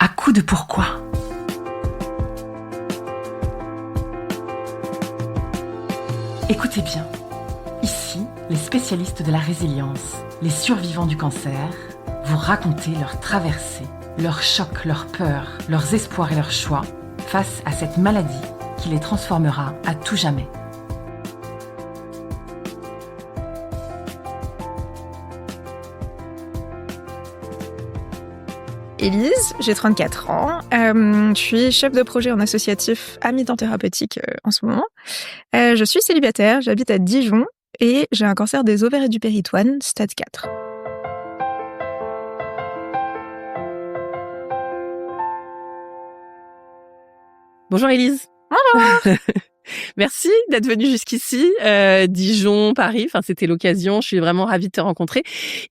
À coup de pourquoi? Écoutez bien. Ici, les spécialistes de la résilience, les survivants du cancer, vous racontez leur traversée, leurs chocs, leurs peurs, leurs espoirs et leurs choix face à cette maladie qui les transformera à tout jamais. Élise, j'ai 34 ans. Je suis chef de projet en associatif à mi-temps thérapeutique en ce moment. Je suis célibataire, j'habite à Dijon et j'ai un cancer des ovaires et du péritoine, stade 4. Bonjour Élise. Bonjour. Merci d'être venue jusqu'ici, Dijon, Paris. Enfin, c'était l'occasion. Je suis vraiment ravie de te rencontrer.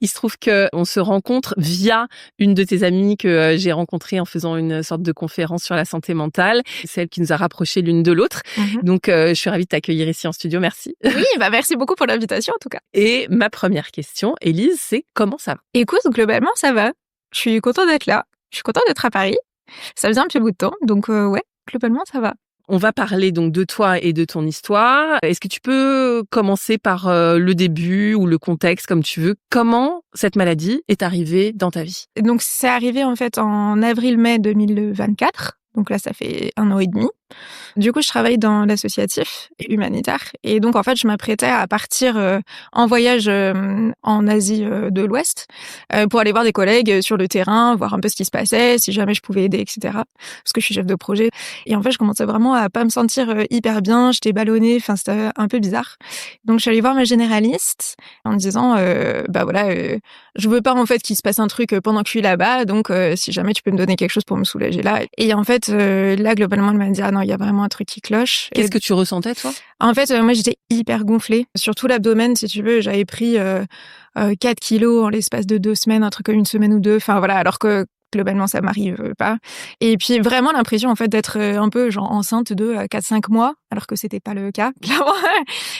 Il se trouve que on se rencontre via une de tes amies que j'ai rencontrée en faisant une sorte de conférence sur la santé mentale. C'est elle qui nous a rapprochés l'une de l'autre. Donc, je suis ravie de t'accueillir ici en studio. Merci. Oui, merci beaucoup pour l'invitation en tout cas. Et ma première question, Élise, c'est comment ça va? Écoute, globalement, ça va. Je suis contente d'être là. Je suis contente d'être à Paris. Ça faisait un petit bout de temps, donc ouais, globalement, ça va. On va parler donc de toi et de ton histoire. Est-ce que tu peux commencer par le début ou le contexte, comme tu veux? Comment cette maladie est arrivée dans ta vie? Donc, c'est arrivé en fait en avril-mai 2024. Donc là, ça fait 1 an et demi. Du coup, je travaille dans l'associatif et humanitaire. Et donc, en fait, je m'apprêtais à partir en voyage en Asie de l'Ouest pour aller voir des collègues sur le terrain, voir un peu ce qui se passait, si jamais je pouvais aider, etc. Parce que je suis chef de projet. Et en fait, je commençais vraiment à pas me sentir hyper bien. J'étais ballonnée. Enfin, c'était un peu bizarre. Donc, je suis allée voir ma généraliste en me disant, je veux pas en fait qu'il se passe un truc pendant que je suis là-bas. Donc, si jamais tu peux me donner quelque chose pour me soulager là. Et en fait, là, globalement, elle m'a dit, ah non, il y a vraiment un truc qui cloche. Qu'est-ce que tu ressentais, toi? En fait, moi, j'étais hyper gonflée. Surtout l'abdomen, si tu veux. J'avais pris 4 kilos en l'espace de 2 semaines, un truc comme 1 semaine ou 2. Enfin, voilà, alors que globalement, ça m'arrive pas. Et puis, vraiment l'impression, en fait, d'être un peu genre enceinte de 4-5 mois, alors que c'était pas le cas, clairement.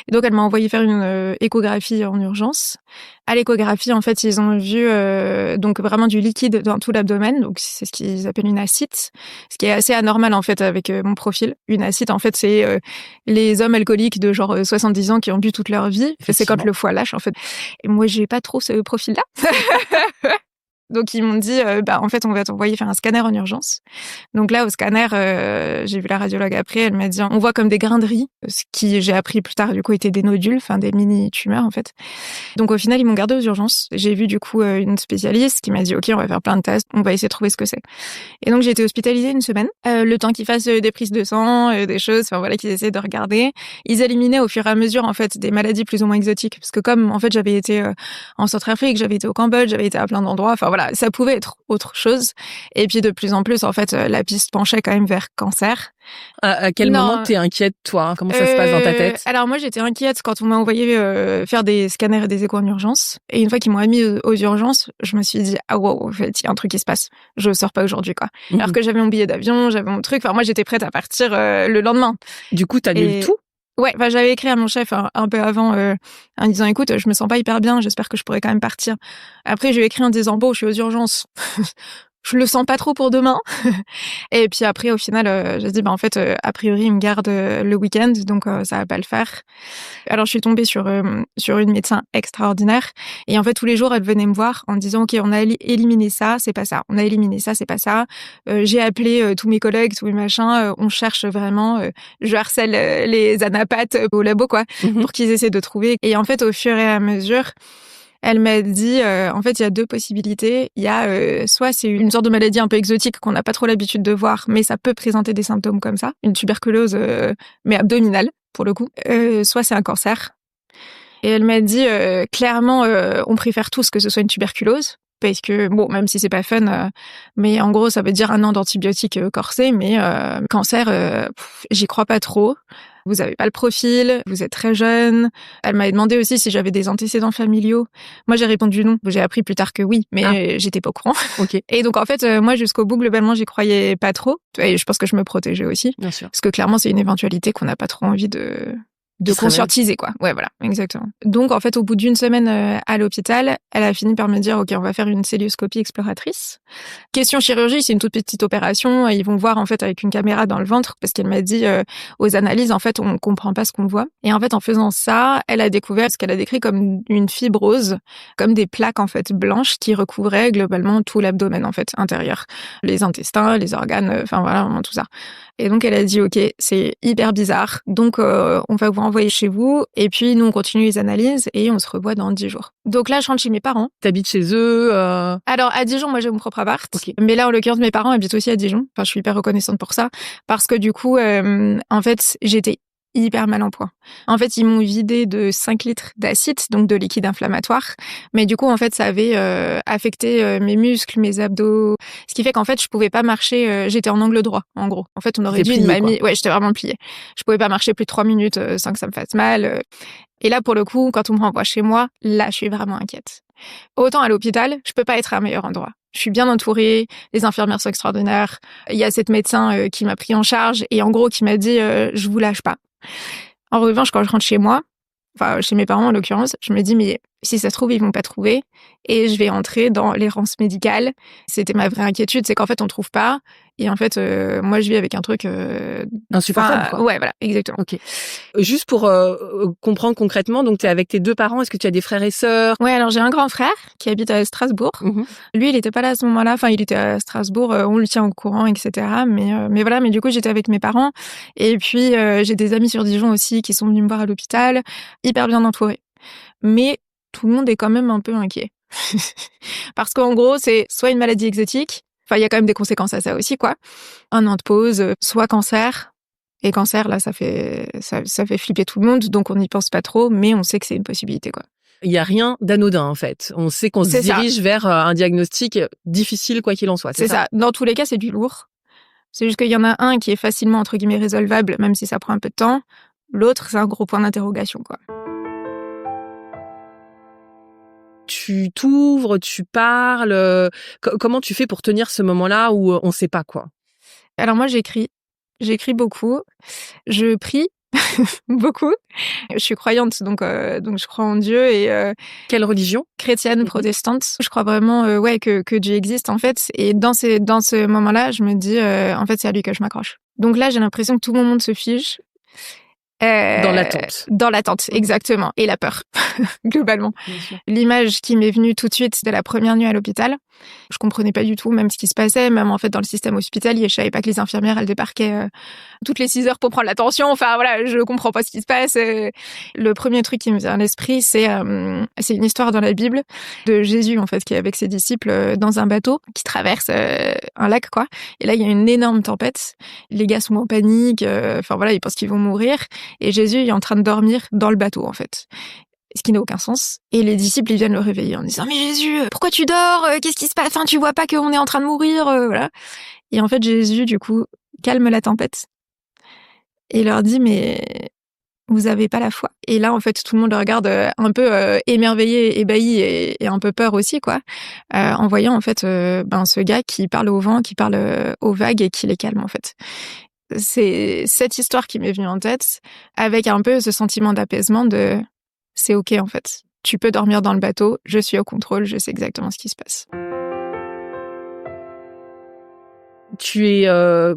Et donc, elle m'a envoyé faire une échographie en urgence. À l'échographie, en fait, ils ont vu donc vraiment du liquide dans tout l'abdomen. Donc, c'est ce qu'ils appellent une ascite. Ce qui est assez anormal, en fait, avec mon profil. Une ascite, en fait, c'est les hommes alcooliques de genre 70 ans qui ont bu toute leur vie. C'est quand le foie lâche, en fait. Et moi, j'ai pas trop ce profil-là. Donc, ils m'ont dit, en fait, on va t'envoyer faire un scanner en urgence. Donc là, au scanner, j'ai vu la radiologue après, elle m'a dit, on voit comme des grains de riz, ce qui, j'ai appris plus tard, du coup, étaient des nodules, enfin, des mini-tumeurs, en fait. Donc, au final, ils m'ont gardée aux urgences. J'ai vu, du coup, une spécialiste qui m'a dit, OK, on va faire plein de tests, on va essayer de trouver ce que c'est. Et donc, j'ai été hospitalisée 1 semaine, le temps qu'ils fassent des prises de sang, des choses, enfin, voilà, qu'ils essaient de regarder. Ils éliminaient au fur et à mesure, en fait, des maladies plus ou moins exotiques. Parce que comme, en fait, j'avais été en Centrafrique, j'avais été au Cambodge, j'avais été à plein d'endroits, enfin, voilà, ça pouvait être autre chose. Et puis de plus en plus, en fait, la piste penchait quand même vers cancer. À quel moment t'es inquiète, toi? Comment ça se passe dans ta tête? Alors moi, j'étais inquiète quand on m'a envoyé faire des scanners et des échos en urgence. Et une fois qu'ils m'ont admis aux urgences, je me suis dit, ah wow, en fait, il y a un truc qui se passe. Je sors pas aujourd'hui, quoi. Alors que j'avais mon billet d'avion, j'avais mon truc. Enfin, moi, j'étais prête à partir le lendemain. Du coup, t'as lu tout? Ouais, j'avais écrit à mon chef un peu avant en disant, écoute, je me sens pas hyper bien, j'espère que je pourrais quand même partir. Après, j'ai écrit en disant, bon, je suis aux urgences. Je le sens pas trop pour demain. Et puis après, au final, j'ai dit, en fait, a priori, il me garde le week-end, donc ça va pas le faire. Alors, je suis tombée sur une médecin extraordinaire. Et en fait, tous les jours, elle venait me voir en disant, OK, on a éliminé ça, c'est pas ça. On a éliminé ça, c'est pas ça. J'ai appelé tous mes collègues, tous mes machins. On cherche vraiment. Je harcèle les anapathes au labo, quoi, pour qu'ils essaient de trouver. Et en fait, au fur et à mesure, elle m'a dit, en fait, il y a 2 possibilités. Il y a soit c'est une sorte de maladie un peu exotique qu'on n'a pas trop l'habitude de voir, mais ça peut présenter des symptômes comme ça, une tuberculose, mais abdominale pour le coup. Soit c'est un cancer. Et elle m'a dit, clairement, on préfère tous que ce soit une tuberculose. Parce que, bon, même si c'est pas fun, mais en gros, ça veut dire 1 an d'antibiotiques corsés, mais cancer, j'y crois pas trop. Vous avez pas le profil, vous êtes très jeune. Elle m'avait demandé aussi si j'avais des antécédents familiaux. Moi, j'ai répondu non. J'ai appris plus tard que oui, mais j'étais pas au courant. Okay. Et donc, en fait, moi, jusqu'au bout, globalement, j'y croyais pas trop. Et je pense que je me protégeais aussi. Bien sûr. Parce que clairement, c'est une éventualité qu'on n'a pas trop envie de de Qui se réveille. conscientiser, quoi. Ouais, voilà, exactement. Donc, en fait, au bout d'une semaine à l'hôpital, elle a fini par me dire, OK, on va faire une cœlioscopie exploratrice. Question chirurgie, c'est une toute petite opération. Ils vont voir, en fait, avec une caméra dans le ventre, parce qu'elle m'a dit, aux analyses, en fait, on comprend pas ce qu'on voit. Et en fait, en faisant ça, elle a découvert ce qu'elle a décrit comme une fibrose, comme des plaques, en fait, blanches qui recouvraient globalement tout l'abdomen, en fait, intérieur. Les intestins, les organes, enfin voilà, vraiment tout ça. Et donc, elle a dit, OK, c'est hyper bizarre. Donc, on va vous renvoyer chez vous. Et puis, nous, on continue les analyses et on se revoit dans 10 jours. Donc là, je rentre chez mes parents. T'habites chez eux. Alors, à Dijon, moi, j'ai mon propre appart. Ok. Mais là, en l'occurrence, mes parents habitent aussi à Dijon. Enfin, je suis hyper reconnaissante pour ça. Parce que du coup, en fait, j'étais hyper mal en point. En fait, ils m'ont vidé de 5 litres d'acide, donc de liquide inflammatoire. Mais du coup, en fait, ça avait affecté mes muscles, mes abdos. Ce qui fait qu'en fait, je pouvais pas marcher. J'étais en angle droit, en gros. En fait, on aurait T'étais dû pliée, ouais, j'étais vraiment pliée. Je pouvais pas marcher plus de 3 minutes sans que ça me fasse mal. Et là, pour le coup, quand on me renvoie chez moi, là, je suis vraiment inquiète. Autant à l'hôpital, je peux pas être à un meilleur endroit. Je suis bien entourée, les infirmières sont extraordinaires. Il y a cette médecin qui m'a pris en charge et en gros qui m'a dit je vous lâche pas. En revanche, quand je rentre chez moi, enfin chez mes parents en l'occurrence, je me dis mais si ça se trouve ils vont pas trouver et je vais entrer dans l'errance médicale. C'était ma vraie inquiétude, c'est qu'en fait on trouve pas et en fait moi je vis avec un truc Insupportable, quoi. Ouais, voilà, exactement. Ok. Juste pour comprendre concrètement, donc t'es avec tes 2 parents. Est-ce que tu as des frères et sœurs? Ouais, alors j'ai un grand frère qui habite à Strasbourg. Lui, il était pas là à ce moment-là. Enfin, il était à Strasbourg. On le tient au courant, etc. Mais voilà. Mais du coup, j'étais avec mes parents. Et puis, j'ai des amis sur Dijon aussi qui sont venus me voir à l'hôpital, hyper bien entourés. Mais tout le monde est quand même un peu inquiet. Parce qu'en gros, c'est soit une maladie exotique. Enfin, il y a quand même des conséquences à ça aussi, quoi. Un an de pause, soit cancer. Et cancer, là, ça fait flipper tout le monde. Donc, on n'y pense pas trop, mais on sait que c'est une possibilité, quoi. Il y a rien d'anodin, en fait. On sait qu'on se C'est ça. dirige vers un diagnostic difficile, quoi qu'il en soit. C'est ça. Dans tous les cas, c'est du lourd. C'est juste qu'il y en a un qui est facilement, entre guillemets, résolvable, même si ça prend un peu de temps. L'autre, c'est un gros point d'interrogation, quoi. Tu t'ouvres, tu parles. Comment tu fais pour tenir ce moment-là où on sait pas, quoi? Alors moi, j'écris. J'écris beaucoup. Je prie beaucoup. Je suis croyante, donc je crois en Dieu et Quelle religion? chrétienne, protestante. Je crois vraiment que Dieu existe en fait. Et dans ce moment-là, je me dis en fait c'est à lui que je m'accroche. Donc là, j'ai l'impression que tout mon monde se fige. Dans l'attente. Dans l'attente, exactement. Et la peur, globalement. Bien sûr. L'image qui m'est venue tout de suite, c'était la première nuit à l'hôpital. Je comprenais pas du tout même ce qui se passait, même en fait dans le système hospitalier. Je savais pas que les infirmières, elles débarquaient toutes les 6 heures pour prendre l'attention. Enfin voilà, je comprends pas ce qui se passe. Le premier truc qui me vient à l'esprit, c'est une histoire dans la Bible de Jésus, en fait, qui est avec ses disciples dans un bateau qui traverse un lac, quoi. Et là, il y a une énorme tempête. Les gars sont en panique. Enfin voilà, ils pensent qu'ils vont mourir. Et Jésus est en train de dormir dans le bateau, en fait. Ce qui n'a aucun sens. Et les disciples, ils viennent le réveiller en disant « Mais Jésus, pourquoi tu dors? Qu'est-ce qui se passe? Enfin, tu vois pas qu'on est en train de mourir ?» Voilà. Et en fait, Jésus, du coup, calme la tempête. Et leur dit « Mais vous avez pas la foi ?» Et là, en fait, tout le monde le regarde un peu émerveillé, ébahi et un peu peur aussi, quoi. En voyant, en fait, ce gars qui parle au vent, qui parle aux vagues et qui les calme, en fait. C'est cette histoire qui m'est venue en tête, avec un peu ce sentiment d'apaisement de « c'est ok en fait, tu peux dormir dans le bateau, je suis au contrôle, je sais exactement ce qui se passe ». Tu es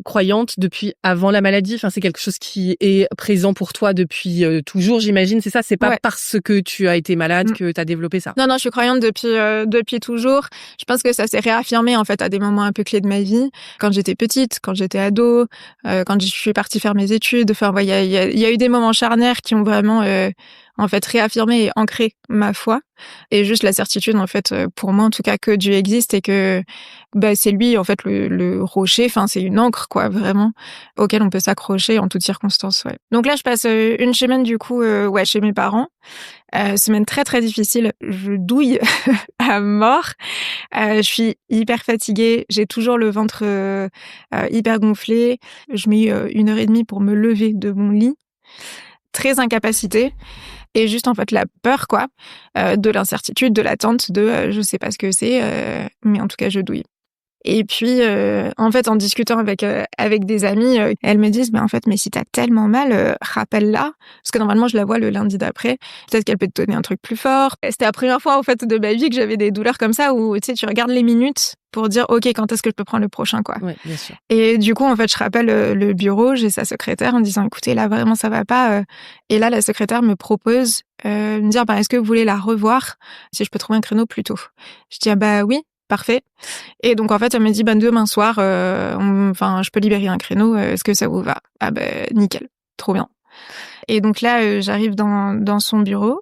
croyante depuis avant la maladie. Enfin, c'est quelque chose qui est présent pour toi depuis toujours, j'imagine. C'est ça, c'est pas parce que tu as été malade que tu as développé ça. Non, je suis croyante depuis toujours. Je pense que ça s'est réaffirmé en fait à des moments un peu clés de ma vie. Quand j'étais petite, quand j'étais ado, quand je suis partie faire mes études. Enfin, il y a eu des moments charnières qui ont vraiment en fait réaffirmé et ancré ma foi. Et juste la certitude, en fait, pour moi en tout cas, que Dieu existe et que c'est lui en fait le rocher. Enfin, c'est une ancre quoi, vraiment, auquel on peut s'accrocher en toutes circonstances. Ouais. Donc là, je passe une semaine du coup, chez mes parents. Semaine très très difficile. Je douille à mort. Je suis hyper fatiguée. J'ai toujours le ventre hyper gonflé. Je mets 1h30 pour me lever de mon lit. Très incapacitée. Et juste en fait la peur quoi, de l'incertitude, de l'attente, de je sais pas ce que c'est, mais en tout cas je douille. Et puis, en fait, en discutant avec des amis, elles me disent, mais en fait, mais si t'as tellement mal, rappelle-la. Parce que normalement, je la vois le lundi d'après. Peut-être qu'elle peut te donner un truc plus fort. Et c'était la première fois, en fait, de ma vie que j'avais des douleurs comme ça où, tu sais, tu regardes les minutes pour dire, OK, quand est-ce que je peux prendre le prochain, quoi. Ouais, bien sûr. Et du coup, en fait, je rappelle le bureau, j'ai sa secrétaire en disant, écoutez, là, vraiment, ça va pas. Et là, la secrétaire me propose, me dire, est-ce que vous voulez la revoir si je peux trouver un créneau plus tôt? Je dis, ah bah oui. Parfait. Et donc, en fait, elle me dit, demain soir, je peux libérer un créneau, est-ce que ça vous va? Ah nickel, trop bien. Et donc là, j'arrive dans son bureau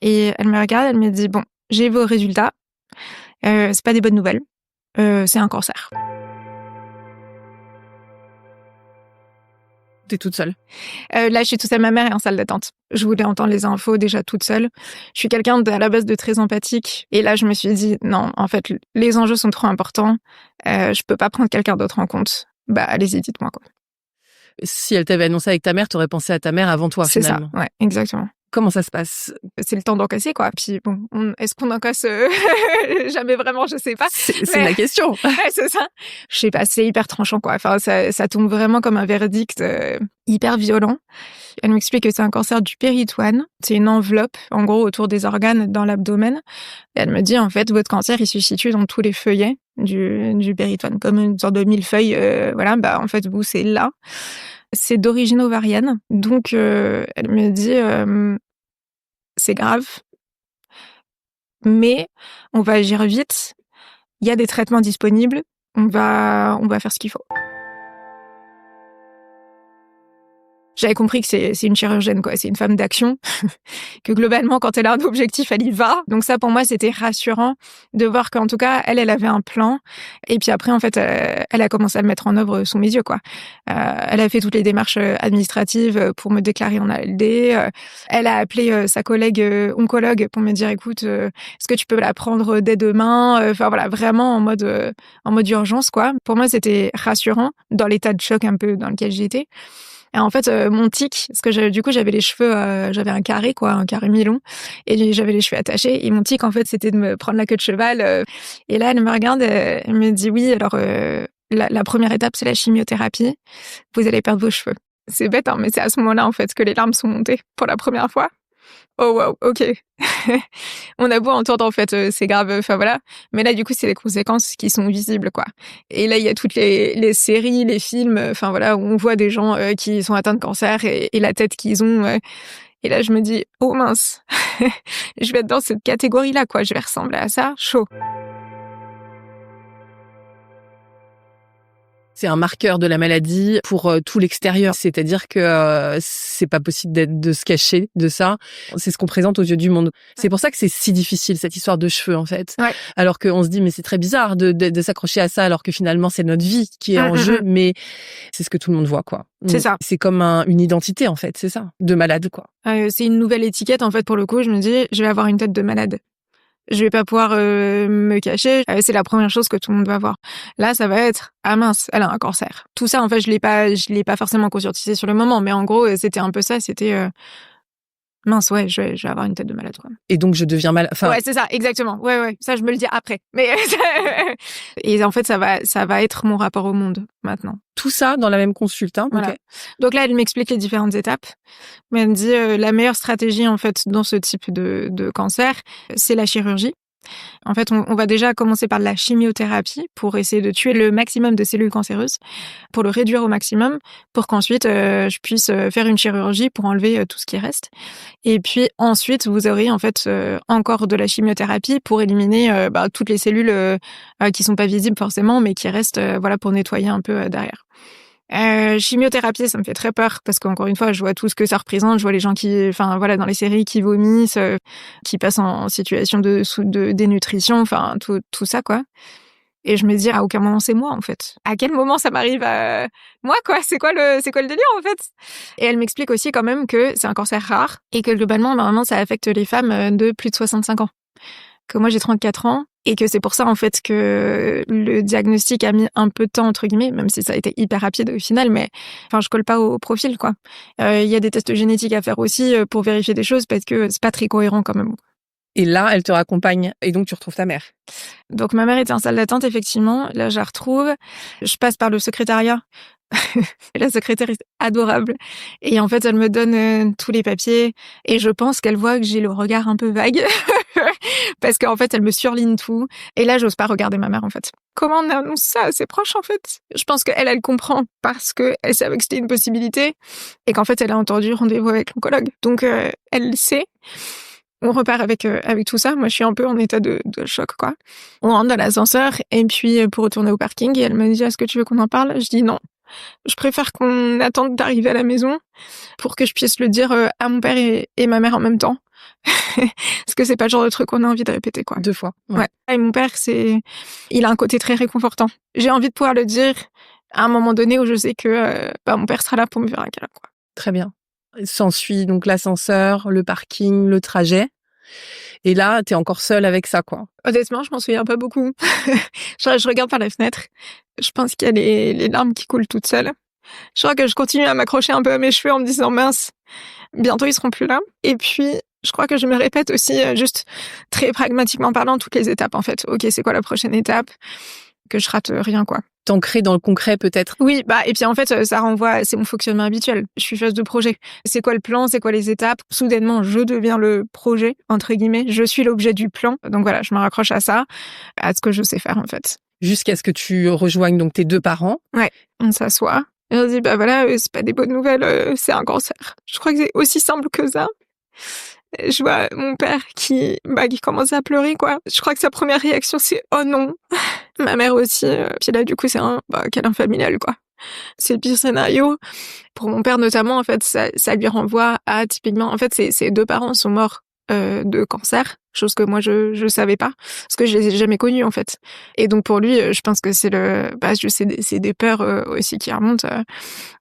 et elle me regarde, elle me dit, bon, j'ai vos résultats, c'est pas des bonnes nouvelles, c'est un cancer. T'es toute seule. Là, je suis toute seule, ma mère est en salle d'attente. Je voulais entendre les infos déjà toute seule. Je suis quelqu'un à la base de très empathique. Et là, je me suis dit, non, en fait, les enjeux sont trop importants. Je peux pas prendre quelqu'un d'autre en compte. Allez-y, dites-moi, quoi. Si elle t'avait annoncé avec ta mère, t'aurais pensé à ta mère avant toi, finalement. C'est ça, ouais, exactement. Comment ça se passe? C'est le temps d'encaisser, quoi. Puis bon, est-ce qu'on encaisse jamais vraiment? Je sais pas. C'est la question. Ouais, c'est ça. Je sais pas, c'est hyper tranchant, quoi. Enfin, ça tombe vraiment comme un verdict hyper violent. Elle m'explique que c'est un cancer du péritoine. C'est une enveloppe, en gros, autour des organes dans l'abdomen. Et elle me dit, en fait, votre cancer, il se situe dans tous les feuillets du péritoine, comme une sorte de millefeuille. En fait, vous, c'est là. C'est d'origine ovarienne. Donc, elle me dit, c'est grave, mais on va agir vite. Il y a des traitements disponibles. On va faire ce qu'il faut. J'avais compris que c'est une chirurgienne, quoi. C'est une femme d'action. Que globalement, quand elle a un objectif, elle y va. Donc ça, pour moi, c'était rassurant de voir qu'en tout cas, elle avait un plan. Et puis après, en fait, elle a commencé à le mettre en œuvre sous mes yeux, quoi. Elle a fait toutes les démarches administratives pour me déclarer en ALD. Elle a appelé sa collègue oncologue pour me dire, écoute, est-ce que tu peux la prendre dès demain? Enfin voilà, vraiment en mode urgence, quoi. Pour moi, c'était rassurant dans l'état de choc un peu dans lequel j'étais. Et en fait, mon tic, parce que j'avais les cheveux, j'avais un carré mi-long, et j'avais les cheveux attachés. Et mon tic, en fait, c'était de me prendre la queue de cheval. Et là, elle me regarde, elle me dit, oui, alors, la première étape, c'est la chimiothérapie. Vous allez perdre vos cheveux. C'est bête, hein, mais c'est à ce moment-là, en fait, que les larmes sont montées pour la première fois. Oh wow, ok. On a beau entendre, en fait, c'est grave, enfin voilà. Mais là, du coup, c'est les conséquences qui sont visibles, quoi. Et là, il y a toutes les séries, les films, enfin voilà, où on voit des gens qui sont atteints de cancer et la tête qu'ils ont. Et là, je me dis, oh mince, je vais être dans cette catégorie-là, quoi. Je vais ressembler à ça, chaud. C'est un marqueur de la maladie pour tout l'extérieur. C'est-à-dire que c'est pas possible de se cacher de ça. C'est ce qu'on présente aux yeux du monde. C'est pour ça que c'est si difficile, cette histoire de cheveux, en fait. Ouais. Alors qu'on se dit, mais c'est très bizarre de s'accrocher à ça, alors que finalement, c'est notre vie qui est en jeu. Mais c'est ce que tout le monde voit, quoi. C'est ça. C'est comme une identité, en fait, c'est ça. De malade, quoi. C'est une nouvelle étiquette, en fait, pour le coup. Je me dis, je vais avoir une tête de malade. Je vais pas pouvoir me cacher. C'est la première chose que tout le monde va voir. Là, ça va être, ah mince, elle a un cancer. Tout ça, en fait, je l'ai pas forcément conscientisé sur le moment, mais en gros, c'était un peu ça. C'était mince, ouais, je vais avoir une tête de malade, quoi. Et donc, je deviens malade. Ouais, c'est ça, exactement. Ouais, ça, je me le dis après. Mais et en fait, ça va être mon rapport au monde maintenant. Tout ça dans la même consulte, hein. Voilà. Okay. Donc là, elle m'explique les différentes étapes. Mais elle me dit la meilleure stratégie, en fait, dans ce type de cancer, c'est la chirurgie. En fait, on va déjà commencer par de la chimiothérapie pour essayer de tuer le maximum de cellules cancéreuses, pour le réduire au maximum, pour qu'ensuite je puisse faire une chirurgie pour enlever tout ce qui reste. Et puis ensuite, vous aurez en fait encore de la chimiothérapie pour éliminer toutes les cellules qui sont pas visibles forcément, mais qui restent pour nettoyer un peu derrière. Chimiothérapie, ça me fait très peur parce qu'encore une fois, je vois tout ce que ça représente. Je vois les gens dans les séries qui vomissent, qui passent en situation de dénutrition, enfin tout ça, quoi. Et je me dis, à aucun moment c'est moi, en fait. À quel moment ça m'arrive à moi, quoi? C'est quoi le délire, en fait? Et elle m'explique aussi quand même que c'est un cancer rare et que globalement, normalement, ça affecte les femmes de plus de 65 ans. Que moi, j'ai 34 ans. Et que c'est pour ça, en fait, que le diagnostic a mis un peu de temps, entre guillemets, même si ça a été hyper rapide au final, mais je colle pas au profil, quoi. Il y a des tests génétiques à faire aussi pour vérifier des choses parce que c'est pas très cohérent quand même. Et là, elle te raccompagne. Et donc, tu retrouves ta mère. Donc ma mère était en salle d'attente, effectivement. Là, je la retrouve. Je passe par le secrétariat. Et la secrétaire est adorable. Et en fait, elle me donne tous les papiers. Et je pense qu'elle voit que j'ai le regard un peu vague. Parce qu'en fait, elle me surligne tout. Et là, j'ose pas regarder ma mère, en fait. Comment on annonce ça à ses proches, en fait? Je pense elle comprend parce qu'elle savait que c'était une possibilité. Et qu'en fait, elle a entendu rendez-vous avec l'oncologue. Donc, elle sait. On repart avec tout ça. Moi, je suis un peu en état de choc, quoi. On rentre dans l'ascenseur. Et puis, pour retourner au parking, et elle me dit, est-ce que tu veux qu'on en parle? Je dis non. Je préfère qu'on attende d'arriver à la maison pour que je puisse le dire à mon père et ma mère en même temps. Parce que c'est pas le genre de truc qu'on a envie de répéter, quoi. 2 fois. Ouais. Et mon père, il a un côté très réconfortant. J'ai envie de pouvoir le dire à un moment donné où je sais que mon père sera là pour me faire un câlin, quoi. Très bien. S'ensuit donc l'ascenseur, le parking, le trajet. Et là, t'es encore seule avec ça, quoi. Honnêtement, je m'en souviens pas beaucoup. Je regarde par la fenêtre. Je pense qu'il y a les larmes qui coulent toutes seules. Je crois que je continue à m'accrocher un peu à mes cheveux en me disant mince, bientôt ils seront plus là. Et puis, je crois que je me répète aussi, juste très pragmatiquement parlant, toutes les étapes, en fait. Ok, c'est quoi la prochaine étape? Que je rate rien, quoi. T'ancrer dans le concret, peut-être. Oui, et puis en fait, ça renvoie, c'est mon fonctionnement habituel. Je suis chef de projet. C'est quoi le plan? C'est quoi les étapes? Soudainement, je deviens le projet, entre guillemets. Je suis l'objet du plan. Donc voilà, je me raccroche à ça, à ce que je sais faire, en fait. Jusqu'à ce que tu rejoignes donc tes 2 parents. Ouais, on s'assoit. Et on dit, voilà, c'est pas des bonnes nouvelles, c'est un cancer. Je crois que c'est aussi simple que ça. Je vois mon père qui commence à pleurer, quoi. Je crois que sa première réaction, c'est « Oh non !» Ma mère aussi. Puis là, du coup, c'est un câlin familial, quoi. C'est le pire scénario. Pour mon père, notamment, en fait, ça lui renvoie à, typiquement, en fait, ses 2 parents sont morts de cancer, chose que moi, je savais pas, parce que je les ai jamais connus, en fait. Et donc, pour lui, je pense que c'est c'est des peurs aussi qui remontent.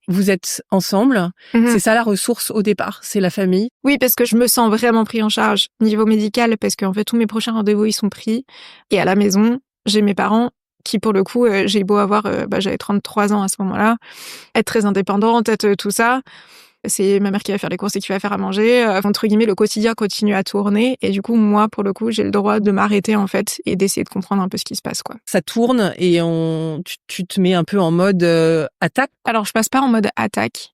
Vous êtes ensemble. C'est ça la ressource au départ, c'est la famille. Oui, parce que je me sens vraiment pris en charge niveau médical, parce qu'en fait, tous mes prochains rendez-vous, ils sont pris. Et à la maison, j'ai mes parents qui, pour le coup, j'ai beau avoir, j'avais 33 ans à ce moment-là, être très indépendante, être tout ça. C'est ma mère qui va faire les courses et qui va faire à manger. Entre guillemets, le quotidien continue à tourner. Et du coup, moi, pour le coup, j'ai le droit de m'arrêter, en fait, et d'essayer de comprendre un peu ce qui se passe, quoi. Ça tourne et tu te mets un peu en mode attaque. Alors, je passe pas en mode attaque.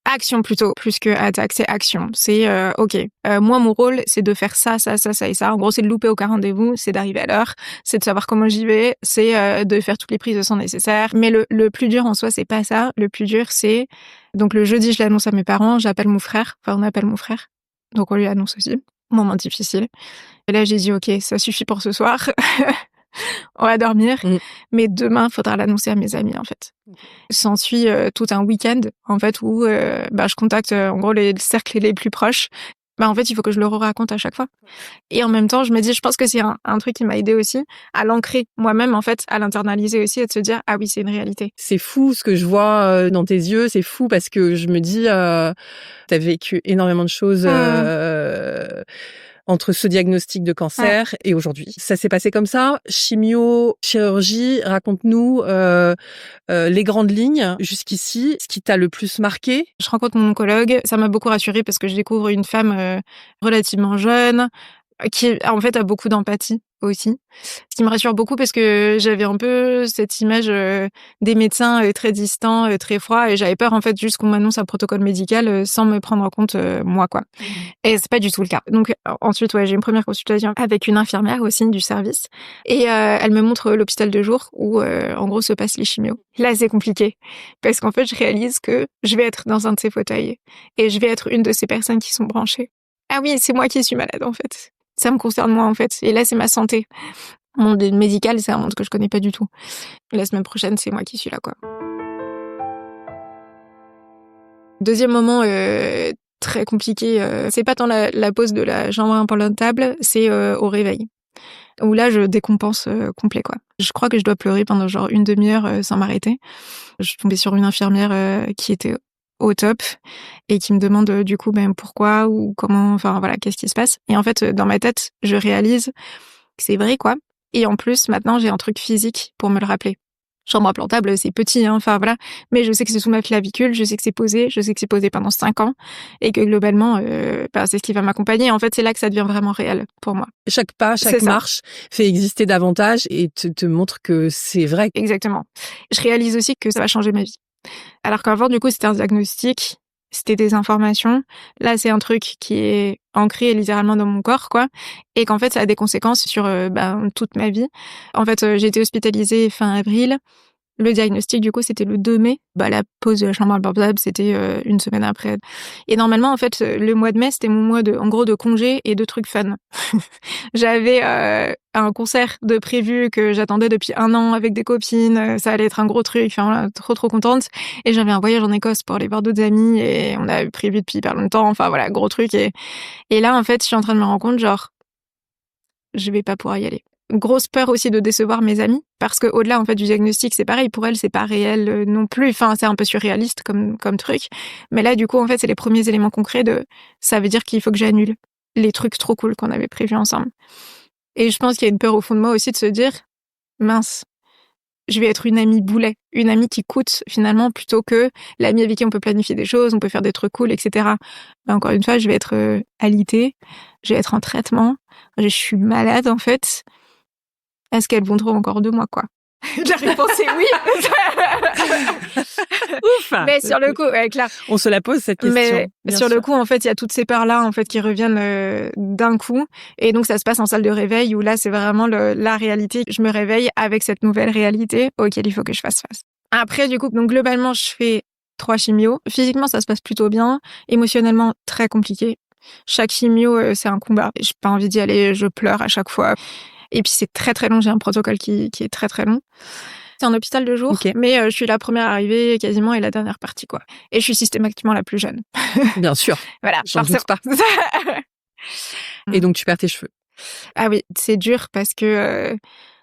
Action plutôt, plus que attaque, c'est action. C'est ok. Moi, mon rôle, c'est de faire ça, ça, ça, ça et ça. En gros, c'est de louper aucun rendez-vous, c'est d'arriver à l'heure, c'est de savoir comment j'y vais, c'est de faire toutes les prises de sang nécessaires. Mais le plus dur en soi, c'est pas ça. Le plus dur, c'est donc le jeudi, je l'annonce à mes parents, j'appelle mon frère. Enfin, on appelle mon frère, donc on lui annonce aussi. Moment difficile. Et là, j'ai dit ok, ça suffit pour ce soir. On va dormir, mais demain, faudra l'annoncer à mes amis, en fait. S'ensuit tout un week-end, en fait, où je contacte en gros les cercles les plus proches. En fait, il faut que je le raconte à chaque fois. Et en même temps, je me dis, je pense que c'est un truc qui m'a aidé aussi à l'ancrer moi-même, en fait, à l'internaliser aussi et de se dire, ah oui, c'est une réalité. C'est fou ce que je vois dans tes yeux, c'est fou parce que je me dis, t'as vécu énormément de choses entre ce diagnostic de cancer et aujourd'hui. Ça s'est passé comme ça. Chimio, chirurgie, raconte-nous les grandes lignes jusqu'ici, ce qui t'a le plus marqué. Je rencontre mon oncologue, ça m'a beaucoup rassurée parce que je découvre une femme relativement jeune qui en fait a beaucoup d'empathie aussi. Ce qui me rassure beaucoup parce que j'avais un peu cette image des médecins très distants, très froids et j'avais peur en fait juste qu'on m'annonce un protocole médical sans me prendre en compte moi quoi. Et c'est pas du tout le cas. Donc ensuite j'ai une première consultation avec une infirmière aussi du service et elle me montre l'hôpital de jour où en gros se passent les chimios. Là c'est compliqué parce qu'en fait je réalise que je vais être dans un de ces fauteuils et je vais être une de ces personnes qui sont branchées. Ah oui, c'est moi qui suis malade en fait. Ça me concerne moi en fait. Et là, c'est ma santé. Le monde médical, c'est un monde que je connais pas du tout. La semaine prochaine, c'est moi qui suis là, quoi. Deuxième moment très compliqué, c'est pas tant la pose de la jambe implantable, c'est au réveil. Où là, je décompense complet, quoi. Je crois que je dois pleurer pendant genre une demi-heure sans m'arrêter. Je suis tombée sur une infirmière qui était au top et qui me demande du coup pourquoi ou comment, enfin voilà, qu'est-ce qui se passe. Et en fait, dans ma tête, je réalise que c'est vrai, quoi. Et en plus, maintenant, j'ai un truc physique pour me le rappeler. chambre implantable, c'est petit, hein, enfin voilà. Mais je sais que c'est sous ma clavicule, je sais que c'est posé, je sais que c'est posé pendant 5 ans et que globalement, c'est ce qui va m'accompagner. En fait, c'est là que ça devient vraiment réel pour moi. Chaque pas, chaque marche fait exister davantage et te montre que c'est vrai. Exactement. Je réalise aussi que ça va changer ma vie. Alors qu'avant, du coup, c'était un diagnostic, c'était des informations. Là, c'est un truc qui est ancré littéralement dans mon corps, quoi. Et qu'en fait, ça a des conséquences sur toute ma vie. En fait, j'ai été hospitalisée fin avril. Le diagnostic, du coup, c'était le 2 mai. La pause de la chambre implantable, c'était 1 semaine après. Et normalement, en fait, le mois de mai, c'était mon mois de congé et de trucs fun. J'avais un concert de prévu que j'attendais depuis 1 an avec des copines. Ça allait être un gros truc. Enfin, voilà, trop contente. Et j'avais un voyage en Écosse pour aller voir d'autres amis et on avait prévu depuis hyper longtemps. Enfin, voilà, gros truc. Et là, en fait, je suis en train de me rendre compte, genre, je vais pas pouvoir y aller. Grosse peur aussi de décevoir mes amis, parce que au-delà en fait du diagnostic, c'est pareil pour elles, c'est pas réel non plus. Enfin, c'est un peu surréaliste comme truc. Mais là, du coup, en fait, c'est les premiers éléments concrets ça veut dire qu'il faut que j'annule les trucs trop cool qu'on avait prévus ensemble. Et je pense qu'il y a une peur au fond de moi aussi de se dire, mince, je vais être une amie boulet, une amie qui coûte finalement plutôt que l'amie avec qui on peut planifier des choses, on peut faire des trucs cool, etc. Mais encore une fois, je vais être alitée, je vais être en traitement, je suis malade en fait. Est-ce qu'elles voudront encore de moi, quoi? La réponse est oui. Ouf. Mais sur le coup, clair. On se la pose cette question. Mais sur le coup, en fait, il y a toutes ces peurs-là, en fait, qui reviennent d'un coup. Et donc, ça se passe en salle de réveil où là, c'est vraiment la réalité. Je me réveille avec cette nouvelle réalité auquel il faut que je fasse face. Après, du coup, donc globalement, je fais 3 chimios. Physiquement, ça se passe plutôt bien. Émotionnellement, très compliqué. Chaque chimio, c'est un combat. J'ai pas envie d'y aller. Je pleure à chaque fois. Et puis c'est très très long, j'ai un protocole qui est très très long. C'est un hôpital de jour, mais je suis la première arrivée quasiment et la dernière partie, quoi. Et je suis systématiquement la plus jeune. Bien sûr. Voilà, j'en doute pas. Et donc tu perds tes cheveux. Ah oui, c'est dur parce que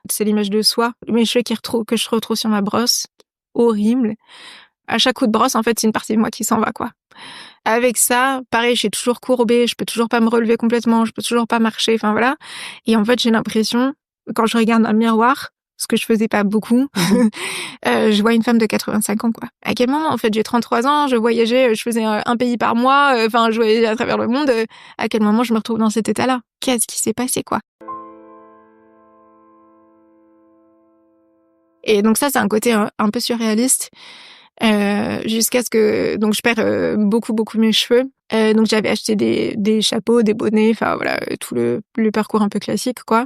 c'est l'image de soi. Mes cheveux que je retrouve sur ma brosse, horrible. À chaque coup de brosse, en fait, c'est une partie de moi qui s'en va, quoi. Avec ça, pareil, je suis toujours courbée, je peux toujours pas me relever complètement, je peux toujours pas marcher, enfin voilà. Et en fait, j'ai l'impression, quand je regarde dans le miroir, ce que je faisais pas beaucoup, je vois une femme de 85 ans, quoi. À quel moment, en fait, j'ai 33 ans, je voyageais, je faisais un pays par mois, je voyageais à travers le monde. À quel moment je me retrouve dans cet état-là? Qu'est-ce qui s'est passé, quoi? Et donc ça, c'est un côté un peu surréaliste. Jusqu'à ce que donc je perds beaucoup mes cheveux. Donc j'avais acheté des chapeaux, des bonnets, enfin voilà, tout le parcours un peu classique, quoi.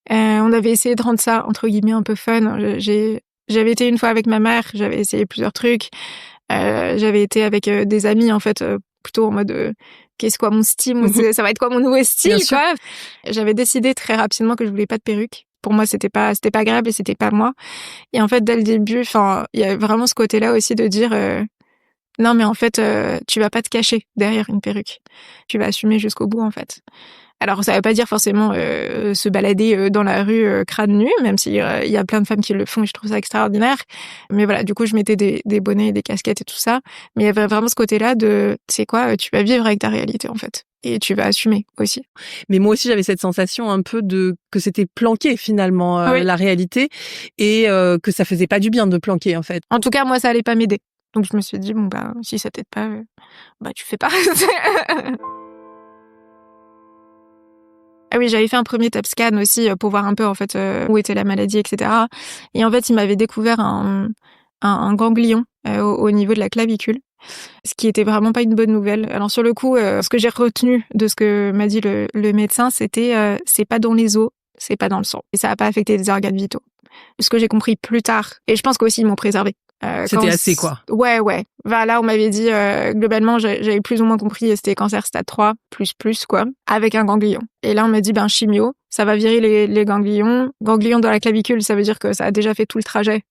On avait essayé de rendre ça entre guillemets un peu fun. J'avais été une fois avec ma mère, j'avais essayé plusieurs trucs. J'avais été avec des amis en fait, plutôt en mode qu'est-ce quoi mon style, ça va être quoi mon nouveau style, quoi. J'avais décidé très rapidement que je voulais pas de perruque. Pour moi, c'était pas agréable et c'était pas moi. Et en fait, dès le début, il y a vraiment ce côté-là aussi de dire non, mais en fait, tu vas pas te cacher derrière une perruque. Tu vas assumer jusqu'au bout, en fait. Alors, ça veut pas dire forcément se balader dans la rue crâne nu, même s'il y a plein de femmes qui le font et je trouve ça extraordinaire. Mais voilà, du coup, je mettais des bonnets, des casquettes et tout ça. Mais il y avait vraiment ce côté-là de, tu sais quoi, tu vas vivre avec ta réalité, en fait. Et tu vas assumer aussi. Mais moi aussi, j'avais cette sensation un peu que c'était planqué finalement, oui. La réalité, et que ça faisait pas du bien de planquer, en fait. En tout cas, moi, ça allait pas m'aider. Donc, je me suis dit, si ça t'aide pas, tu fais pas. Ah oui, j'avais fait un premier TAP scan aussi pour voir un peu, en fait, où était la maladie, etc. Et en fait, il m'avait découvert un ganglion au niveau de la clavicule. Ce qui était vraiment pas une bonne nouvelle. Alors sur le coup, ce que j'ai retenu de ce que m'a dit le médecin, c'était c'est pas dans les os, c'est pas dans le sang. Et ça a pas affecté les organes vitaux. Ce que j'ai compris plus tard, et je pense qu'aussi ils m'ont préservé. C'était assez, quoi. Ouais. Voilà, on m'avait dit, globalement, j'avais plus ou moins compris, c'était cancer stade 3, plus, quoi, avec un ganglion. Et là, on m'a dit, chimio, ça va virer les ganglions. Ganglion dans la clavicule, ça veut dire que ça a déjà fait tout le trajet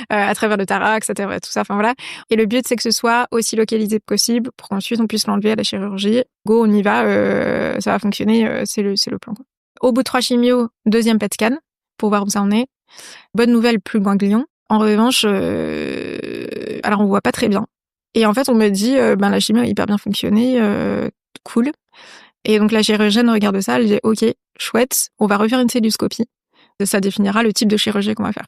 à travers le thorax, à travers tout ça, enfin voilà. Et le but, c'est que ce soit aussi localisé que possible pour qu'ensuite on puisse l'enlever à la chirurgie. Go, on y va, ça va fonctionner, c'est le plan, quoi. Au bout de 3 chimios, 2e PET scan, pour voir où ça en est. Bonne nouvelle, plus de ganglion. En revanche, alors on voit pas très bien. Et en fait, on me dit, la chimio a hyper bien fonctionné, cool. Et donc la chirurgienne regarde ça, elle dit, ok, chouette, on va refaire une celluloscopie. Ça définira le type de chirurgie qu'on va faire.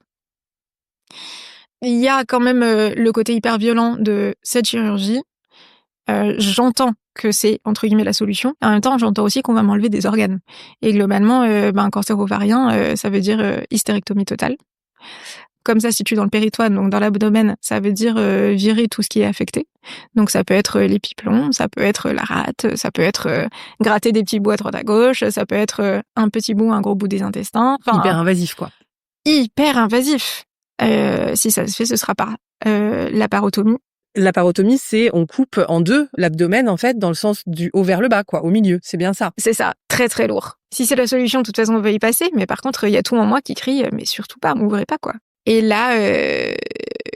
Il y a quand même le côté hyper violent de cette chirurgie. J'entends que c'est entre guillemets la solution. En même temps, j'entends aussi qu'on va m'enlever des organes. Et globalement, un cancer ovarien, ça veut dire hystérectomie totale. Comme ça, si tu es dans le péritoine, donc dans l'abdomen, ça veut dire virer tout ce qui est affecté. Donc ça peut être les pipelons, ça peut être la rate, ça peut être gratter des petits bouts à droite à gauche, ça peut être un petit bout, un gros bout des intestins. Enfin, Hyper invasif, quoi. Hyper invasif. Si ça se fait, ce sera par laparotomie. La parotomie, c'est on coupe en deux l'abdomen, en fait, dans le sens du haut vers le bas, quoi, au milieu. C'est bien ça. C'est ça, très très lourd. Si c'est la solution, de toute façon, on va y passer. Mais par contre, il y a tout en moi qui crie, mais surtout pas, m'ouvrez pas, quoi. Et là,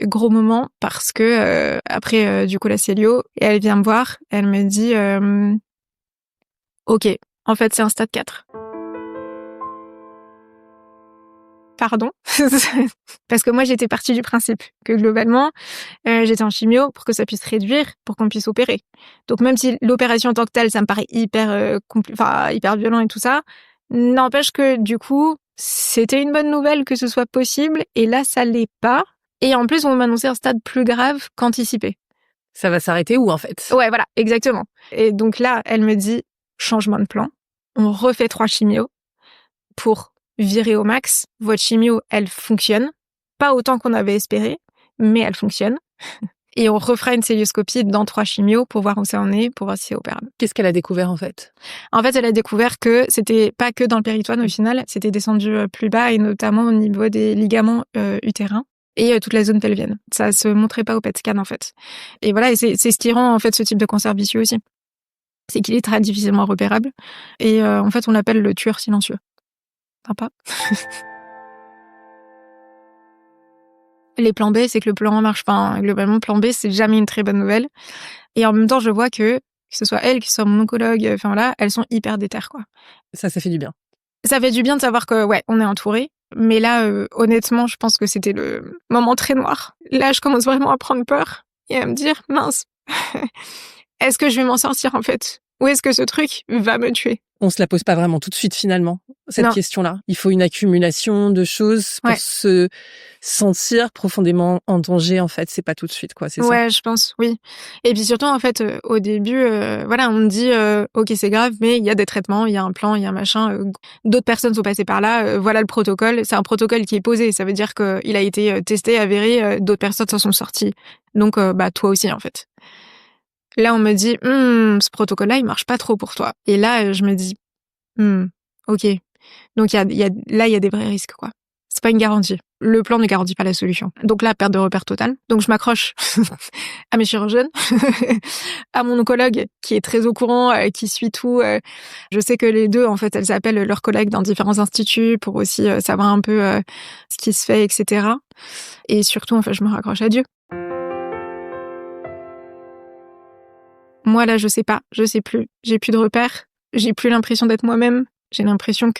gros moment, parce que après, du coup, la Célio, elle vient me voir, elle me dit ok, en fait, c'est un stade 4. Pardon. Parce que moi, j'étais partie du principe que globalement, j'étais en chimio pour que ça puisse réduire, pour qu'on puisse opérer. Donc même si l'opération en tant que telle, ça me paraît hyper violent et tout ça, n'empêche que du coup, c'était une bonne nouvelle que ce soit possible, et là, ça l'est pas. Et en plus, on m'a annoncé un stade plus grave qu'anticipé. Ça va s'arrêter où, en fait? Ouais, voilà, exactement. Et donc là, elle me dit, changement de plan, on refait 3 chimios pour virer au max. Votre chimio, elle fonctionne. Pas autant qu'on avait espéré, mais elle fonctionne. Et on refera une célioscopie dans 3 chimios pour voir où ça en est, pour voir si c'est opérable. Qu'est-ce qu'elle a découvert, en fait? En fait, elle a découvert que c'était pas que dans le péritoine au final, c'était descendu plus bas, et notamment au niveau des ligaments utérins et toute la zone pelvienne. Ça se montrait pas au PET scan, en fait. Et voilà, et c'est ce qui rend en fait ce type de cancer vicieux aussi. C'est qu'il est très difficilement repérable. Et en fait, on l'appelle le tueur silencieux. Sympa. Les plans B, c'est que le plan A marche pas. Hein. Globalement, plan B, c'est jamais une très bonne nouvelle. Et en même temps, je vois que ce soit elle, que ce soit mon oncologue, enfin voilà, elles sont hyper déterres, quoi. Ça fait du bien. Ça fait du bien de savoir que, ouais, on est entouré. Mais là, honnêtement, je pense que c'était le moment très noir. Là, je commence vraiment à prendre peur et à me dire, mince, est-ce que je vais m'en sortir, en fait? Ou est-ce que ce truc va me tuer? On se la pose pas vraiment tout de suite, finalement, cette question-là. Il faut une accumulation de choses pour se sentir profondément en danger, en fait. C'est pas tout de suite, quoi, c'est ça? Ouais, je pense, oui. Et puis surtout, en fait, au début, voilà, on me dit, ok, c'est grave, mais il y a des traitements, il y a un plan, il y a un machin. D'autres personnes sont passées par là. Voilà le protocole. C'est un protocole qui est posé. Ça veut dire qu'il a été testé, avéré. D'autres personnes s'en sont sorties. Donc, toi aussi, en fait. Là, on me dit, ce protocole-là, il marche pas trop pour toi. Et là, je me dis, ok. Donc, il y a des vrais risques, quoi. C'est pas une garantie. Le plan ne garantit pas la solution. Donc là, perte de repère totale. Donc, je m'accroche à mes chirurgiennes, à mon oncologue, qui est très au courant, qui suit tout. Je sais que les deux, en fait, elles appellent leurs collègues dans différents instituts pour aussi savoir un peu ce qui se fait, etc. Et surtout, en fait, je me raccroche à Dieu. Moi, là, je sais pas, je sais plus. J'ai plus de repères. J'ai plus l'impression d'être moi-même. J'ai l'impression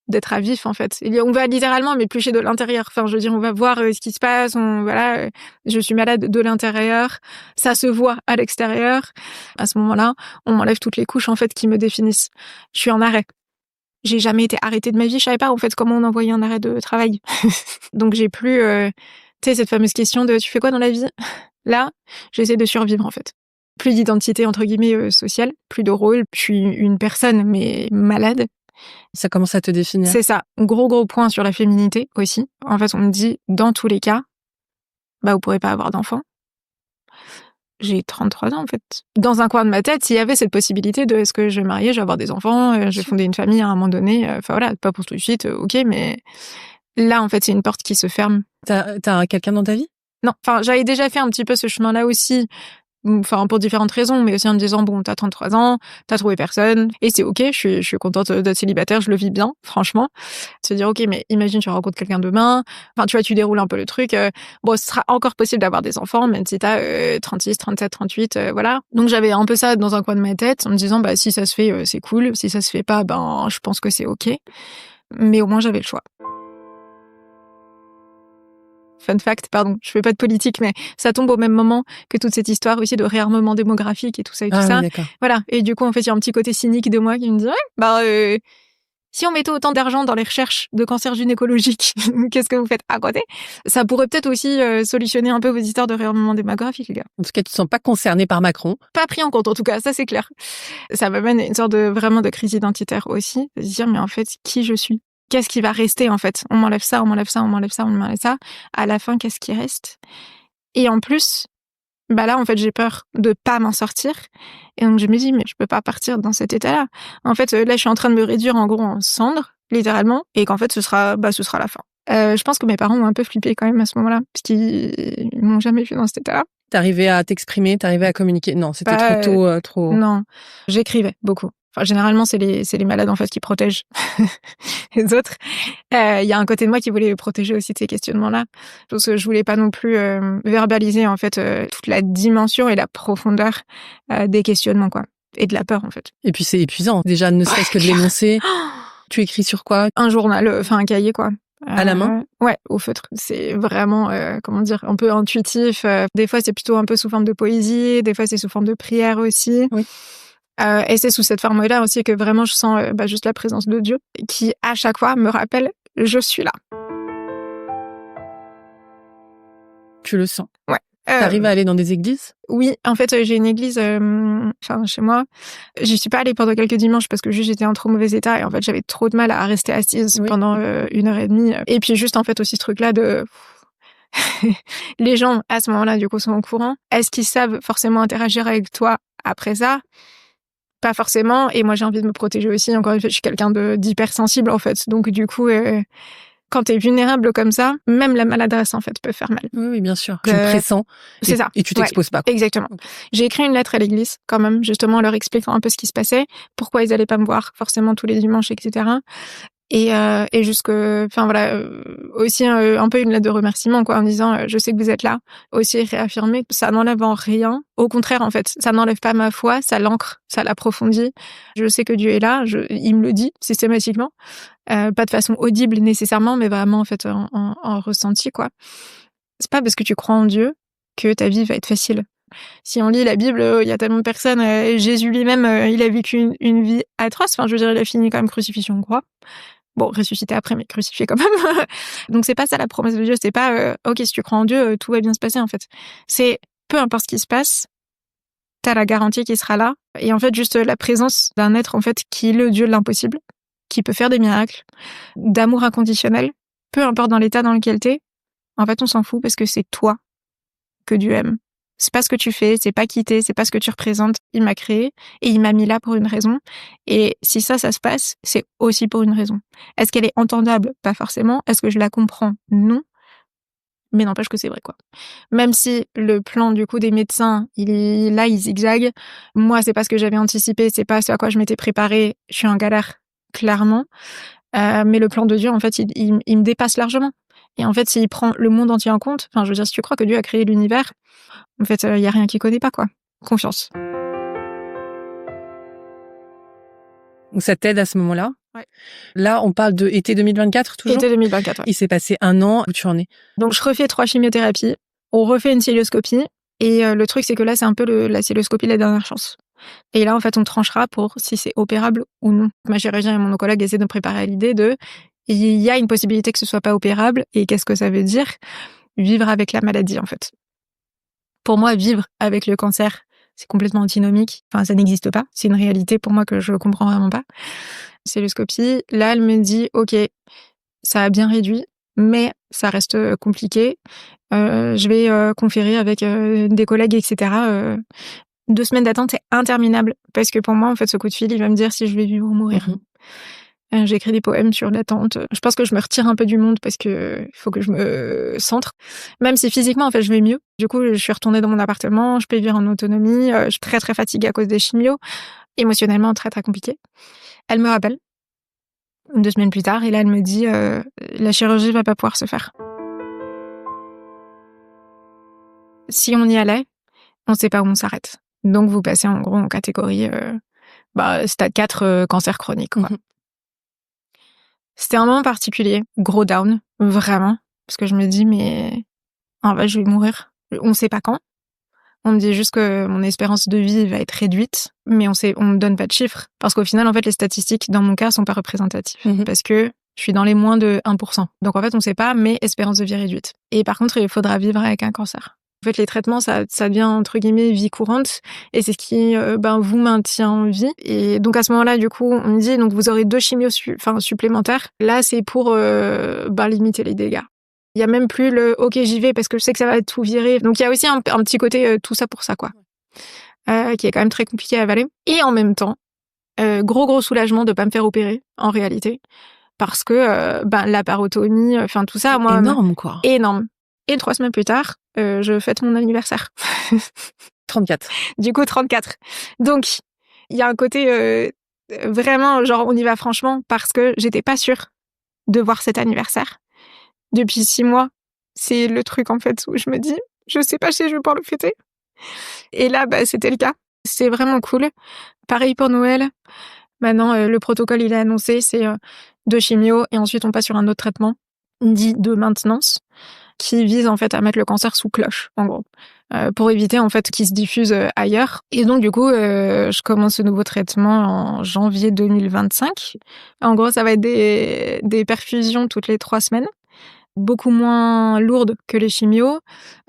d'être à vif, en fait. On va littéralement m'éplucher de l'intérieur. Enfin, je veux dire, on va voir ce qui se passe. Je suis malade de l'intérieur. Ça se voit à l'extérieur. À ce moment-là, on m'enlève toutes les couches, en fait, qui me définissent. Je suis en arrêt. J'ai jamais été arrêtée de ma vie. Je savais pas, en fait, comment on envoyait un arrêt de travail. Donc, j'ai plus, cette fameuse question de tu fais quoi dans la vie? Là, j'essaie de survivre, en fait. Plus d'identité, entre guillemets, sociale, plus de rôle. Je suis une personne, mais malade. Ça commence à te définir. C'est ça. Gros point sur la féminité aussi. En fait, on me dit, dans tous les cas, vous pourrez pas avoir d'enfant. J'ai 33 ans, en fait. Dans un coin de ma tête, s'il y avait cette possibilité de est-ce que je vais me marier, je vais avoir des enfants, je vais fonder une famille à un moment donné. Enfin voilà, pas pour tout de suite, ok, mais là, en fait, c'est une porte qui se ferme. T'as quelqu'un dans ta vie? Non. Enfin, j'avais déjà fait un petit peu ce chemin-là aussi. Enfin, pour différentes raisons, mais aussi en me disant, bon, t'as 33 ans, t'as trouvé personne, et c'est ok, je suis contente d'être célibataire, je le vis bien, franchement. Se dire, ok, mais imagine, tu rencontres quelqu'un demain, enfin, tu vois, tu déroules un peu le truc, ce sera encore possible d'avoir des enfants, même si t'as 36, 37, 38, voilà. Donc, j'avais un peu ça dans un coin de ma tête, en me disant, si ça se fait, c'est cool, si ça se fait pas, je pense que c'est ok. Mais au moins, j'avais le choix. Fun fact, pardon, je fais pas de politique, mais ça tombe au même moment que toute cette histoire aussi de réarmement démographique et tout ça et tout ça. D'accord. Voilà. Et du coup, en fait, il y a un petit côté cynique de moi qui me dit, si on mettait autant d'argent dans les recherches de cancer gynécologique, qu'est-ce que vous faites à côté? Ça pourrait peut-être aussi solutionner un peu vos histoires de réarmement démographique, les gars. En tout cas, tu te sens pas concerné par Macron. Pas pris en compte, en tout cas, ça c'est clair. Ça m'amène à une sorte vraiment de crise identitaire aussi, de se dire, mais en fait, qui je suis? Qu'est-ce qui va rester, en fait? On m'enlève ça, on m'enlève ça, on m'enlève ça, on m'enlève ça. À la fin, qu'est-ce qui reste? Et en plus, là, en fait, j'ai peur de pas m'en sortir. Et donc, je me dis, mais je peux pas partir dans cet état-là. En fait, là, je suis en train de me réduire, en gros, en cendres, littéralement, et qu'en fait, ce sera la fin. Je pense que mes parents ont un peu flippé quand même à ce moment-là, parce qu'ils m'ont jamais vu dans cet état-là. T'arrivais à t'exprimer, t'arrivais à communiquer. Non, c'était trop tôt, trop. Non, j'écrivais beaucoup. Enfin, généralement, c'est les malades en fait qui protègent les autres. Il y a un côté de moi qui voulait protéger aussi de ces questionnements-là, parce que je voulais pas non plus verbaliser en fait toute la dimension et la profondeur des questionnements, quoi, et de la peur en fait. Et puis c'est épuisant. Déjà, ne serait-ce que de l'énoncer. Tu écris sur quoi? Un journal, un cahier, quoi. À la main? Ouais, au feutre. C'est vraiment, comment dire, un peu intuitif. Des fois, c'est plutôt un peu sous forme de poésie, des fois, c'est sous forme de prière aussi. Oui. Et c'est sous cette forme-là aussi que vraiment je sens juste la présence de Dieu qui, à chaque fois, me rappelle « je suis là ». Tu le sens? Ouais. T'arrives à aller dans des églises? Oui, en fait, j'ai une église chez moi. J'y suis pas allée pendant quelques dimanches parce que juste j'étais en trop mauvais état et en fait j'avais trop de mal à rester assise pendant 1h30. Et puis juste en fait aussi ce truc-là de... les gens à ce moment-là du coup sont au courant. Est-ce qu'ils savent forcément interagir avec toi après ça? Pas forcément. Et moi j'ai envie de me protéger aussi. Encore une fois, je suis quelqu'un d'hypersensible en fait. Donc du coup... quand t'es vulnérable comme ça, même la maladresse, en fait, peut faire mal. Oui, bien sûr. Tu le pressens. C'est ça. Et tu t'exposes pas. Exactement. Okay. J'ai écrit une lettre à l'église, quand même, justement, leur expliquant un peu ce qui se passait, pourquoi ils allaient pas me voir, forcément, tous les dimanches, etc. Et aussi un peu une lettre de remerciement, quoi, en disant, je sais que vous êtes là. Aussi réaffirmer, ça n'enlève en rien. Au contraire, en fait, ça n'enlève pas ma foi, ça l'ancre, ça l'approfondit. Je sais que Dieu est là, il me le dit systématiquement. Pas de façon audible nécessairement, mais vraiment, en fait, en ressenti, quoi. C'est pas parce que tu crois en Dieu que ta vie va être facile. Si on lit la Bible, il y a tellement de personnes, Jésus lui-même, il a vécu une vie atroce. Enfin, je veux dire, il a fini quand même crucifié, on croit. Bon, ressuscité après, mais crucifié quand même. Donc c'est pas ça la promesse de Dieu, c'est pas ok, si tu crois en Dieu, tout va bien se passer en fait. C'est peu importe ce qui se passe, t'as la garantie qu'il sera là. Et en fait, juste la présence d'un être en fait qui est le Dieu de l'impossible, qui peut faire des miracles, d'amour inconditionnel, peu importe dans l'état dans lequel t'es, en fait on s'en fout parce que c'est toi que Dieu aime. C'est pas ce que tu fais, c'est pas qui t'es, c'est pas ce que tu représentes. Il m'a créé et il m'a mis là pour une raison. Et si ça se passe, c'est aussi pour une raison. Est-ce qu'elle est entendable? Pas forcément. Est-ce que je la comprends? Non. Mais n'empêche que c'est vrai, quoi. Même si le plan, du coup, des médecins, il zigzague. Moi, c'est pas ce que j'avais anticipé, c'est pas ce à quoi je m'étais préparée. Je suis en galère, clairement. Mais le plan de Dieu, en fait, il me dépasse largement. Et en fait, s'il prend le monde entier en compte, enfin, je veux dire, si tu crois que Dieu a créé l'univers, en fait, il y a rien qu'il connaît pas, quoi. Confiance. Donc ça t'aide à ce moment-là? Ouais. Là, on parle de été 2024, toujours? Été 2024, ouais. Il s'est passé 1 an, où tu en es? Donc, je refais 3 chimiothérapies. On refait une cœlioscopie. Et le truc, c'est que là, c'est un peu la cœlioscopie de la dernière chance. Et là, en fait, on tranchera pour si c'est opérable ou non. Ma chirurgien et mon oncologue essaient de me préparer à l'idée il y a une possibilité que ce soit pas opérable. Et qu'est-ce que ça veut dire? Vivre avec la maladie, en fait. Pour moi, vivre avec le cancer, c'est complètement antinomique. Enfin, ça n'existe pas. C'est une réalité pour moi que je comprends vraiment pas. Cœlioscopie. Là, elle me dit, OK, ça a bien réduit, mais ça reste compliqué. Je vais conférer avec des collègues, etc. 2 semaines d'attente, c'est interminable. Parce que pour moi, en fait, ce coup de fil, il va me dire si je vais vivre ou mourir. J'écris des poèmes sur l'attente. Je pense que je me retire un peu du monde parce que il faut que je me centre. Même si physiquement, en fait, je vais mieux. Du coup, je suis retournée dans mon appartement, je peux vivre en autonomie. Je suis très, très fatiguée à cause des chimios. Émotionnellement, très, très compliqué. Elle me rappelle 2 semaines plus tard et là, elle me dit la chirurgie va pas pouvoir se faire. Si on y allait, on sait pas où on s'arrête. Donc, vous passez en gros en catégorie stade 4 cancer chronique, quoi. C'était un moment particulier, gros down, vraiment, parce que je me dis, mais en fait, je vais mourir. On sait pas quand, On me dit juste que mon espérance de vie va être réduite, mais on me donne pas de chiffres. Parce qu'au final, en fait, les statistiques, dans mon cas, sont pas représentatives. Parce que je suis dans les moins de 1%. Donc, en fait, on sait pas, mais espérance de vie réduite. Et par contre, il faudra vivre avec un cancer. En fait, les traitements, ça devient, entre guillemets, vie courante. Et c'est ce qui, vous maintient en vie. Et donc, à ce moment-là, du coup, on me dit, donc, vous aurez 2 chimios supplémentaires. Là, c'est pour, limiter les dégâts. Il y a même plus le OK, j'y vais parce que je sais que ça va tout virer. Donc il y a aussi un petit côté tout ça pour ça quoi. Qui est quand même très compliqué à avaler. Et en même temps, gros soulagement de pas me faire opérer en réalité parce que la parotomie, tout ça moi énorme quoi. Énorme. Et 3 semaines plus tard, je fête mon anniversaire. 34. Du coup 34. Donc il y a un côté vraiment genre on y va franchement parce que j'étais pas sûre de voir cet anniversaire. Depuis 6 mois, c'est le truc en fait où je me dis, je sais pas si je vais pouvoir le fêter. Et là, c'était le cas. C'est vraiment cool. Pareil pour Noël. Maintenant, le protocole il est annoncé, c'est 2 chimios et ensuite on passe sur un autre traitement dit de maintenance qui vise en fait à mettre le cancer sous cloche, en gros, pour éviter en fait qu'il se diffuse ailleurs. Et donc du coup, je commence ce nouveau traitement en janvier 2025. En gros, ça va être des perfusions toutes les 3 semaines. Beaucoup moins lourde que les chimios,